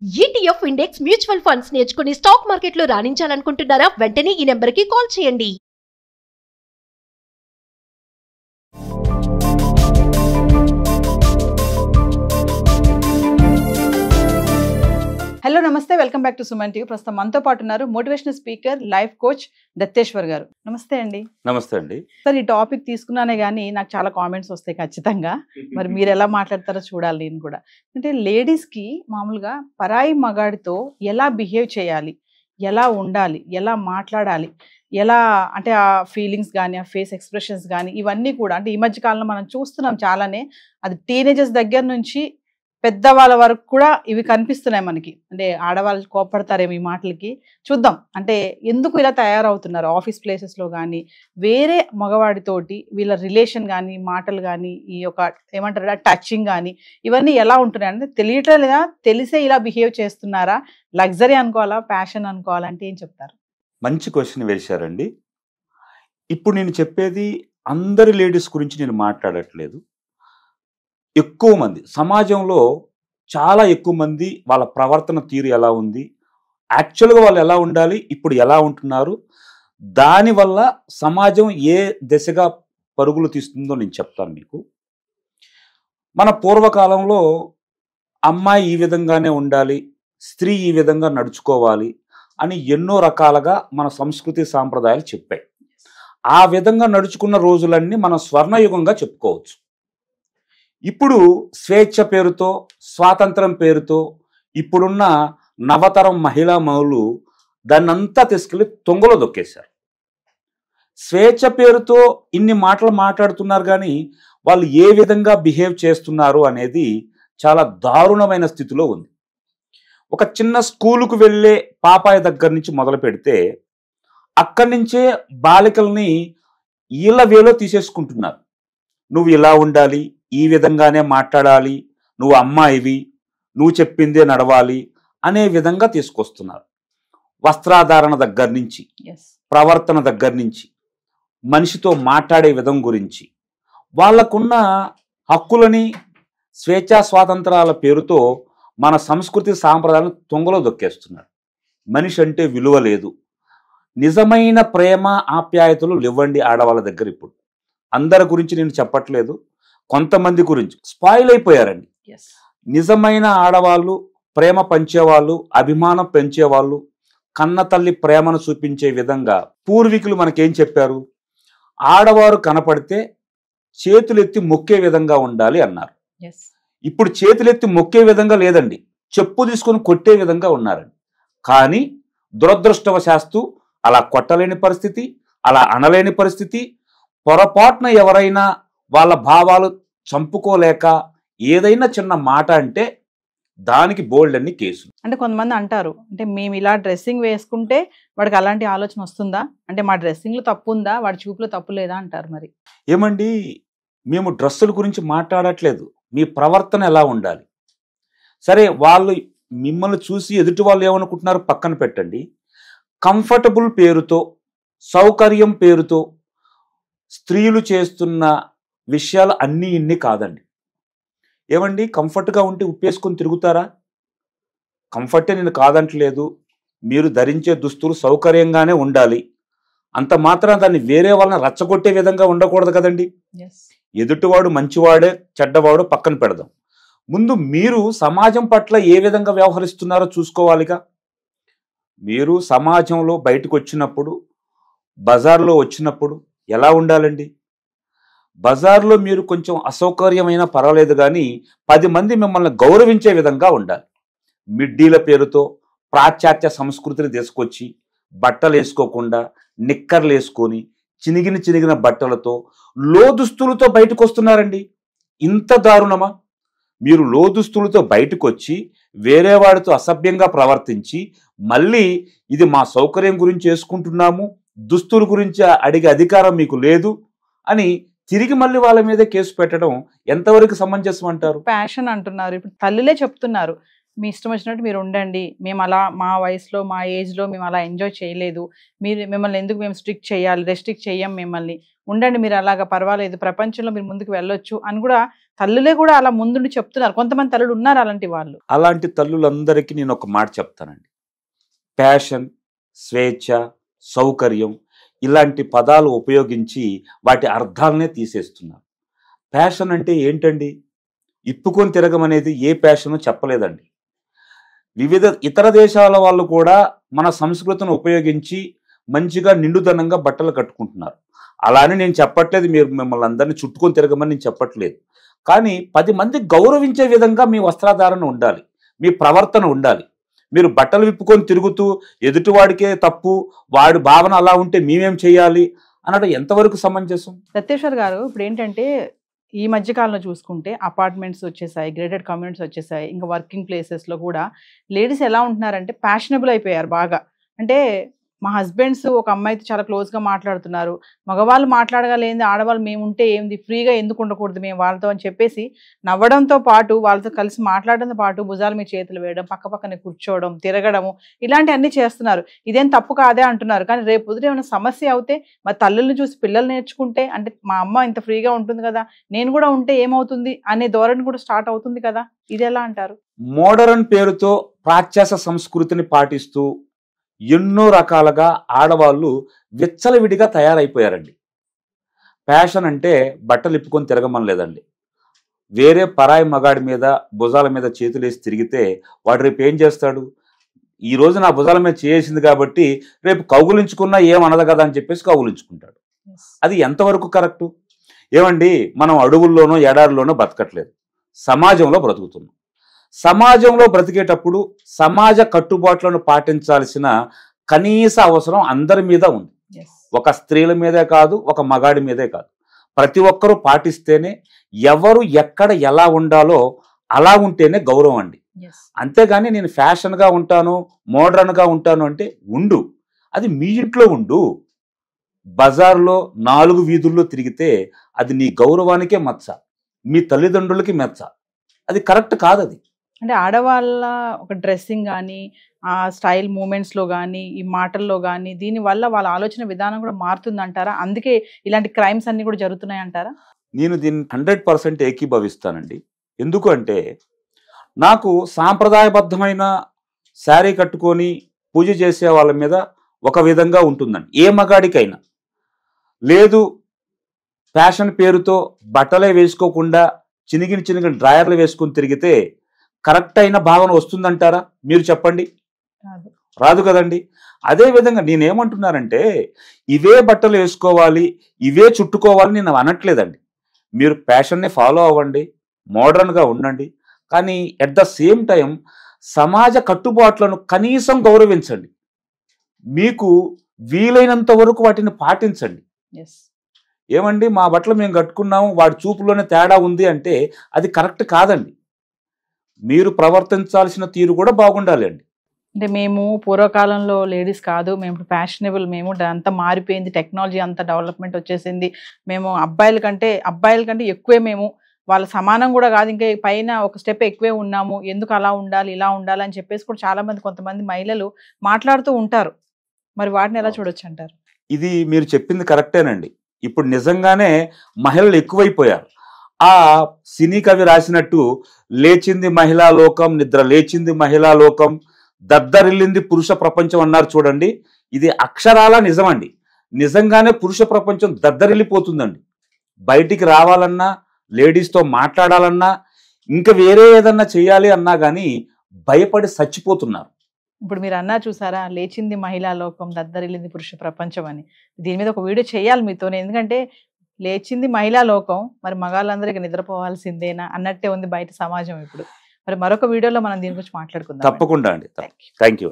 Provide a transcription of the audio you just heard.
ETF index mutual funds నేర్చుకుని stock మార్కెట్లో రాణించాలనుకుంటున్నారా? వెంటనే ఈ నెంబర్కి కాల్ చేయండి. హలో నమస్తే, welcome back to Suman TV. ప్రస్తుతం మనతో పాటు ఉన్నారు మోటివేషనల్ స్పీకర్, లైఫ్ కోచ్ దత్తేశ్వర్ గారు. నమస్తే అండి. నమస్తే అండి. సార్, ఈ టాపిక్ తీసుకున్నానే కానీ నాకు చాలా కామెంట్స్ వస్తాయి ఖచ్చితంగా. మరి మీరు ఎలా మాట్లాడతారో చూడాలి నేను కూడా. అంటే లేడీస్కి మామూలుగా పరాయి మగాడితో ఎలా బిహేవ్ చేయాలి, ఎలా ఉండాలి, ఎలా మాట్లాడాలి, ఎలా అంటే ఆ ఫీలింగ్స్ కానీ ఆ ఫేస్ ఎక్స్ప్రెషన్స్ కానీ ఇవన్నీ కూడా అంటే ఈ మధ్య కాలంలో మనం చూస్తున్నాం చాలానే. అది టీనేజర్స్ దగ్గర నుంచి పెద్దవాళ్ళ వరకు కూడా ఇవి కనిపిస్తున్నాయి మనకి. అంటే ఆడవాళ్ళు కోపడతారేమో ఈ మాటలకి. చూద్దాం అంటే ఎందుకు ఇలా తయారవుతున్నారు ఆఫీస్ ప్లేసెస్లో కానీ, వేరే మగవాడితోటి వీళ్ళ రిలేషన్ కానీ, మాటలు కానీ, ఈ యొక్క ఏమంటారు టచింగ్ కానీ ఇవన్నీ ఎలా ఉంటున్నాయి అంటే తెలియటం లేదా, తెలిసే ఇలా బిహేవ్ చేస్తున్నారా, లగ్జరీ అనుకోవాలా, ప్యాషన్ అనుకోవాలంటే ఏం చెప్తారు? మంచి క్వశ్చన్ వేశారండి. ఇప్పుడు నేను చెప్పేది అందరి లేడీస్ గురించి నేను మాట్లాడట్లేదు. ఎక్కువ మంది సమాజంలో చాలా ఎక్కువ మంది వాళ్ళ ప్రవర్తన తీరు ఎలా ఉంది, యాక్చువల్గా వాళ్ళు ఎలా ఉండాలి, ఇప్పుడు ఎలా ఉంటున్నారు, దానివల్ల సమాజం ఏ దిశగా పరుగులు తీస్తుందో నేను చెప్తాను మీకు. మన పూర్వకాలంలో అమ్మాయి ఈ విధంగానే ఉండాలి, స్త్రీ ఈ విధంగా నడుచుకోవాలి అని ఎన్నో రకాలుగా మన సంస్కృతి సాంప్రదాయాలు చెప్పాయి. ఆ విధంగా నడుచుకున్న రోజులన్నీ మనం స్వర్ణయుగంగా చెప్పుకోవచ్చు. ఇప్పుడు స్వేచ్ఛ పేరుతో, స్వాతంత్రం పేరుతో ఇప్పుడున్న నవతరం మహిళా మనులు దాన్నంతా తీసుకెళ్ళి తొంగలో దొక్కేశారు. స్వేచ్ఛ పేరుతో ఇన్ని మాటలు మాట్లాడుతున్నారు కానీ వాళ్ళు ఏ విధంగా బిహేవ్ చేస్తున్నారు అనేది చాలా దారుణమైన స్థితిలో ఉంది. ఒక చిన్న స్కూలుకు వెళ్ళే పాపాయి దగ్గర నుంచి మొదలు పెడితే అక్కడి నుంచే బాలికల్ని ఈళ్ళ వేలో తీసేసుకుంటున్నారు. నువ్వు ఇలా ఉండాలి, ఈ విధంగానే మాట్లాడాలి, నువ్వు అమ్మాయివి, నువ్వు చెప్పిందే నడవాలి అనే విధంగా తీసుకొస్తున్నారు. వస్త్రాధారణ దగ్గర నుంచి, ప్రవర్తన దగ్గర నుంచి, మనిషితో మాట్లాడే విధం గురించి, వాళ్ళకున్న హక్కులని స్వేచ్ఛా స్వాతంత్రాల పేరుతో మన సంస్కృతి సాంప్రదాయాలను తొంగలో దొక్కేస్తున్నారు. మనిషి అంటే విలువ లేదు, నిజమైన ప్రేమ ఆప్యాయతలు లేవండి ఆడవాళ్ళ దగ్గర. ఇప్పుడు అందరి గురించి నేను చెప్పట్లేదు, కొంతమంది గురించి స్పాయిల్ అయిపోయారండి. నిజమైన ఆడవాళ్ళు, ప్రేమ పంచేవాళ్ళు, అభిమానం పెంచేవాళ్ళు, కన్న తల్లి ప్రేమను చూపించే విధంగా పూర్వీకులు మనకేం చెప్పారు? ఆడవారు కనపడితే చేతులెత్తి మొక్కే విధంగా ఉండాలి అన్నారు. ఇప్పుడు చేతులెత్తి మొక్కే విధంగా లేదండి, చెప్పు తీసుకొని కొట్టే విధంగా ఉన్నారండి. కానీ దురదృష్టవశాస్తు అలా కొట్టలేని పరిస్థితి, అలా అనలేని పరిస్థితి. పొరపాటున ఎవరైనా వాళ్ళ భావాలు చంపుకోలేక ఏదైనా చిన్న మాట అంటే దానికి బోల్డ్ అన్ని కేసులు. అంటే కొంతమంది అంటారు, అంటే మేము ఇలా డ్రెస్సింగ్ వేసుకుంటే వాడికి అలాంటి ఆలోచన వస్తుందా, అంటే మా డ్రెస్సింగ్లో తప్పు ఉందా, వాడి చూపులో తప్పు లేదా అంటారు. మరి ఏమండి, మేము డ్రెస్సుల గురించి మాట్లాడట్లేదు, మీ ప్రవర్తన ఎలా ఉండాలి. సరే, వాళ్ళు మిమ్మల్ని చూసి ఎదుటి వాళ్ళు ఏమనుకుంటున్నారు పక్కన పెట్టండి. కంఫర్టబుల్ పేరుతో, సౌకర్యం పేరుతో స్త్రీలు చేస్తున్న విషయాలు అన్నీ ఇన్ని కాదండి. ఏమండి, కంఫర్ట్గా ఉంటే ఉప్పేసుకొని తిరుగుతారా? కంఫర్టే నేను కాదంటలేదు, మీరు ధరించే దుస్తులు సౌకర్యంగానే ఉండాలి. అంత మాత్రం దాన్ని వేరే వాళ్ళని రచ్చగొట్టే విధంగా ఉండకూడదు కదండి. ఎదుటివాడు మంచివాడే చెడ్డవాడు పక్కన పెడదాం, ముందు మీరు సమాజం పట్ల ఏ విధంగా వ్యవహరిస్తున్నారో చూసుకోవాలిగా. మీరు సమాజంలో బయటకు వచ్చినప్పుడు, బజార్లో వచ్చినప్పుడు ఎలా ఉండాలండి? బజార్లో మీరు కొంచెం అసౌకర్యమైనా పర్వాలేదు కానీ 10 మంది మిమ్మల్ని గౌరవించే విధంగా ఉండాలి. మిడ్డీల పేరుతో పాశ్చాత్య సంస్కృతిని తీసుకొచ్చి బట్టలు వేసుకోకుండా నిక్కర్లు వేసుకొని చినిగిన బట్టలతో లోదుస్తులతో బయటకు వస్తున్నారండి. ఇంత దారుణమా? మీరు లోదుస్తులతో బయటకు వచ్చి వేరే వాడితో అసభ్యంగా ప్రవర్తించి మళ్ళీ ఇది మా సౌకర్యం గురించి వేసుకుంటున్నాము, దుస్తుల గురించి అడిగే అధికారం మీకు లేదు అని తిరిగి మళ్ళీ వాళ్ళ మీద కేసు పెట్టడం ఎంతవరకు సమంజసం అంటారు? ప్యాషన్ అంటున్నారు, ఇప్పుడు తల్లులే చెప్తున్నారు, మీ ఇష్టం వచ్చినట్టు మీరు ఉండండి, మేము అలా మా వయసులో మా ఏజ్లో మేము అలా ఎంజాయ్ చేయలేదు, మిమ్మల్ని ఎందుకు మేము స్ట్రిక్ట్ చేయాలి, రెస్ట్రిక్ట్ చేయం మిమ్మల్ని, ఉండండి మీరు అలాగా పర్వాలేదు, ప్రపంచంలో మీరు ముందుకు వెళ్ళొచ్చు అని కూడా తల్లులే కూడా అలా ముందుండి చెప్తున్నారు. కొంతమంది తల్లులు ఉన్నారు అలాంటి వాళ్ళు. అలాంటి తల్లులందరికీ నేను ఒక మాట చెప్తానండి. ప్యాషన్, స్వేచ్ఛ, సౌకర్యం ఇలాంటి పదాలు ఉపయోగించి వాటి అర్థాలనే తీసేస్తున్నారు. ప్యాషన్ అంటే ఏంటండి? ఇప్పుకొని తిరగమనేది ఏ ప్యాషను చెప్పలేదండి. వివిధ ఇతర దేశాల వాళ్ళు కూడా మన సంస్కృతిని ఉపయోగించి మంచిగా నిండుదనంగా బట్టలు కట్టుకుంటున్నారు. అలానే నేను చెప్పట్లేదు మీరు మిమ్మల్ని అందరినీ చుట్టుకొని తిరగమని నేను చెప్పట్లేదు. కానీ 10 మంది గౌరవించే విధంగా మీ వస్త్రధారణ ఉండాలి, మీ ప్రవర్తన ఉండాలి. మీరు బట్టలు విప్పుకొని తిరుగుతూ ఎదుటివాడికే తప్పు, వాడి భావన అలా ఉంటే మేమేం చేయాలి అనడం ఎంతవరకు సమంజసం? సత్యేశ్వర్ గారు, ఇప్పుడు ఏంటంటే ఈ మధ్యకాలంలో చూసుకుంటే అపార్ట్మెంట్స్ వచ్చేసాయి, గ్రేటెడ్ కమ్యూనిటీస్ వచ్చేసాయి, ఇంకా వర్కింగ్ ప్లేసెస్లో కూడా లేడీస్ ఎలా ఉంటున్నారంటే ఫ్యాషనబుల్ అయిపోయారు బాగా. అంటే మా హస్బెండ్స్ ఒక అమ్మాయితో చాలా క్లోజ్గా మాట్లాడుతున్నారు, మగవాళ్ళు మాట్లాడగలేంది ఆడవాళ్ళు మేము ఉంటే ఏంది, ఫ్రీగా ఎందుకు ఉండకూడదు మేము వాళ్ళతో అని చెప్పేసి నవ్వడంతో పాటు వాళ్ళతో కలిసి మాట్లాడడంతో పాటు భుజాల మీద చేతులు వేయడం, పక్కనే కూర్చోవడం, తిరగడము, ఇలాంటివన్నీ చేస్తున్నారు. ఇదేం తప్పు కాదే అంటున్నారు. కానీ రేపు పొద్దుట ఏమైనా సమస్య అవుతే మరి తల్లుల్ని చూసి పిల్లలు నేర్చుకుంటే, అంటే మా అమ్మ ఇంత ఫ్రీగా ఉంటుంది కదా, నేను కూడా ఉంటే ఏమవుతుంది అనే ధోరణి కూడా స్టార్ట్ అవుతుంది కదా, ఇది ఎలా అంటారు? మోడర్న్ పేరుతో ప్రాచ్యాస సంస్కృతిని పాటిస్తూ ఎన్నో రకాలుగా ఆడవాళ్ళు విచ్చలవిడిగా తయారైపోయారండి. ఫ్యాషన్ అంటే బట్టలు ఇప్పుకొని తిరగమని లేదండి. వేరే పరాయి మగాడి మీద భుజాల మీద చేతులేసి తిరిగితే వాడు రేపు ఏం చేస్తాడు? ఈ రోజు నా భుజాల మీద చేసింది కాబట్టి రేపు కౌగులించుకున్నా ఏమనదు కదా అని చెప్పేసి కౌగులించుకుంటాడు. అది ఎంతవరకు కరెక్టు? ఏమండి, మనం అడవుల్లోనో ఎడారిలోనో బ్రతకట్లేదు, సమాజంలో బ్రతుకుతున్నాం. సమాజంలో బ్రతికేటప్పుడు సమాజ కట్టుబాట్లను పాటించాల్సిన కనీస అవసరం అందరి మీద ఉంది. ఒక స్త్రీల మీదే కాదు, ఒక మగాడి మీదే కాదు, ప్రతి ఒక్కరూ పాటిస్తేనే ఎవరు ఎక్కడ ఎలా ఉండాలో అలా ఉంటేనే గౌరవం అండి. అంతేగాని నేను ఫ్యాషన్గా ఉంటాను, మోడర్న్గా ఉంటాను అంటే ఉండు, అది మీ ఇంట్లో ఉండు. బజార్లో 4 వీధుల్లో తిరిగితే అది నీ గౌరవానికే మచ్చ, మీ తల్లిదండ్రులకి మెచ్చ. అది కరెక్ట్ కాదు. అది అంటే ఆడవాళ్ళ ఒక డ్రెస్సింగ్ కానీ, ఆ స్టైల్ మూమెంట్స్లో కానీ, ఈ మాటల్లో కానీ, దీనివల్ల వాళ్ళ ఆలోచన విధానం కూడా మారుతుంది అంటారా? అందుకే ఇలాంటి క్రైమ్స్ అన్ని కూడా జరుగుతున్నాయి అంటారా? నేను దీన్ని 100% ఏకీభవిస్తానండి. ఎందుకు అంటే నాకు సాంప్రదాయబద్ధమైన శారీ కట్టుకొని పూజ చేసే వాళ్ళ మీద ఒక విధంగా ఉంటుందండి, ఏ మగాడికైనా. లేదు ఫ్యాషన్ పేరుతో బట్టలే వేసుకోకుండా చినిగిన డ్రాయర్లు వేసుకొని తిరిగితే కరెక్ట్ అయిన భావన వస్తుందంటారా? మీరు చెప్పండి. రాదు కదండి. అదేవిధంగా నేనేమంటున్నానంటే ఇవే బట్టలు వేసుకోవాలి, ఇవే చుట్టుకోవాలి నేను అనట్లేదండి. మీరు ఫ్యాషన్ని ఫాలో అవ్వండి, మోడర్న్గా ఉండండి, కానీ ఎట్ ద సేమ్ టైం సమాజ కట్టుబాట్లను కనీసం గౌరవించండి. మీకు వీలైనంత వరకు వాటిని పాటించండి. ఏమండి, మా బట్టలు మేము కట్టుకున్నాము, వాడి చూపులోనే తేడా ఉంది అంటే అది కరెక్ట్ కాదండి. మీరు ప్రవర్తించాల్సిన తీరు కూడా బాగుండాలి అండి. అంటే మేము పూర్వకాలంలో లేడీస్ కాదు, మేము ఫ్యాషనబుల్, మేము అంతా మారిపోయింది, టెక్నాలజీ అంతా డెవలప్మెంట్ వచ్చేసింది, మేము అబ్బాయిల కంటే ఎక్కువే, మేము వాళ్ళ సమానం కూడా కాదు, ఇంకా పైన ఒక స్టెప్ ఎక్కువే ఉన్నాము, ఎందుకు అలా ఉండాలి ఇలా ఉండాలి అని చెప్పేసి కూడా కొంతమంది మహిళలు మాట్లాడుతూ ఉంటారు. మరి వాటిని ఎలా చూడొచ్చు అంటారు? ఇది మీరు చెప్పింది కరెక్టేనండి. ఇప్పుడు నిజంగానే మహిళలు ఎక్కువైపోయారు. ఆ సినీ కవి రాసినట్టు లేచింది మహిళా లోకం, నిద్ర లేచింది మహిళా లోకం, దద్దరిల్లింది పురుష ప్రపంచం అన్నారు చూడండి. ఇది అక్షరాల నిజమండి. నిజంగానే పురుష ప్రపంచం దద్దరిల్లిపోతుందండి. బయటికి రావాలన్నా, లేడీస్తో మాట్లాడాలన్నా, ఇంకా వేరే ఏదన్నా చేయాలి అన్నా కానీ భయపడి చచ్చిపోతున్నారు. ఇప్పుడు మీరు అన్నా చూసారా, లేచింది మహిళా లోకం, దద్దరిల్లింది పురుష ప్రపంచం అని. దీని మీద ఒక వీడియో చేయాలి మీతో, ఎందుకంటే లేచింది మహిళా లోకం, మరి మగాళ్ళందరికీ నిద్రపోవాల్సిందేనా అన్నట్టే ఉంది బయట సమాజం ఇప్పుడు. మరి మరొక వీడియోలో మనం దీని గురించి మాట్లాడుకుందాం. తప్పకుండా అండి. Thank you.